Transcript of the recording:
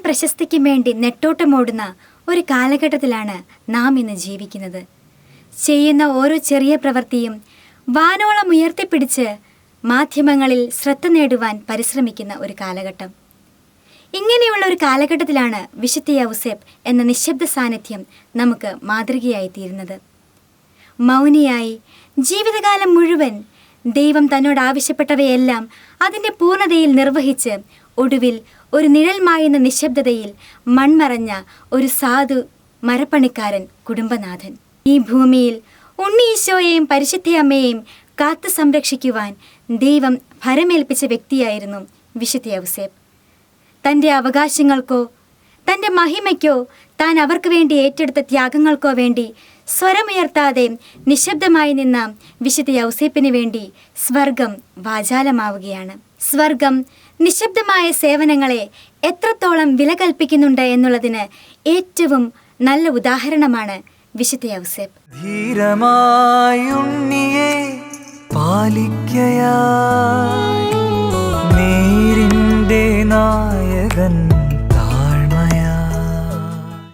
പ്രശസ്തിക്കും വേണ്ടി നെട്ടോട്ടമോടുന്ന ഒരു കാലഘട്ടത്തിലാണ് നാം ഇന്ന് ജീവിക്കുന്നത്. ചെയ്യുന്ന ഓരോ ചെറിയ പ്രവൃത്തിയും വാനോളം ഉയർത്തിപ്പിടിച്ച് മാധ്യമങ്ങളിൽ ശ്രദ്ധ നേടുവാൻ പരിശ്രമിക്കുന്ന ഒരു കാലഘട്ടം. ഇങ്ങനെയുള്ള ഒരു കാലഘട്ടത്തിലാണ് വിശുദ്ധ യൗസേപ്പ് എന്ന നിശബ്ദ സാന്നിധ്യം നമുക്ക് മാതൃകയായി തീരുന്നത്. മൗനിയായി ജീവിതകാലം മുഴുവൻ ദൈവം തന്നോട് ആവശ്യപ്പെട്ടവയെല്ലാം അതിൻ്റെ പൂർണ്ണതയിൽ നിർവഹിച്ച് ഒടുവിൽ ഒരു നിഴൽ മായുന്ന നിശബ്ദതയിൽ മൺമറഞ്ഞ ഒരു സാധു മരപ്പണിക്കാരൻ കുടുംബനാഥൻ. ഈ ഭൂമിയിൽ ഉണ്ണീശോയെയും പരിശുദ്ധയമ്മയെയും കാത്തു സംരക്ഷിക്കുവാൻ ദൈവം ഭരമേൽപ്പിച്ച വ്യക്തിയായിരുന്നു വിശുദ്ധ യൗസേപ്പ്. തൻ്റെ അവകാശങ്ങൾക്കോ തൻ്റെ മഹിമയ്ക്കോ താൻ അവർക്ക് വേണ്ടി ഏറ്റെടുത്ത ത്യാഗങ്ങൾക്കോ വേണ്ടി സ്വരമുയർത്താതെ നിശബ്ദമായി നിന്ന വിശുദ്ധ യൗസേപ്പിന് വേണ്ടി സ്വർഗം വാചാലമാവുകയാണ്. സ്വർഗം നിശബ്ദമായ സേവനങ്ങളെ എത്രത്തോളം വില കൽപ്പിക്കുന്നുണ്ട് എന്നുള്ളതിന് ഏറ്റവും നല്ല ഉദാഹരണമാണ് വിശുദ്ധ യൗസേപ്പ്. ധീരമായുണ്ണിയെ പാലിക്കയാ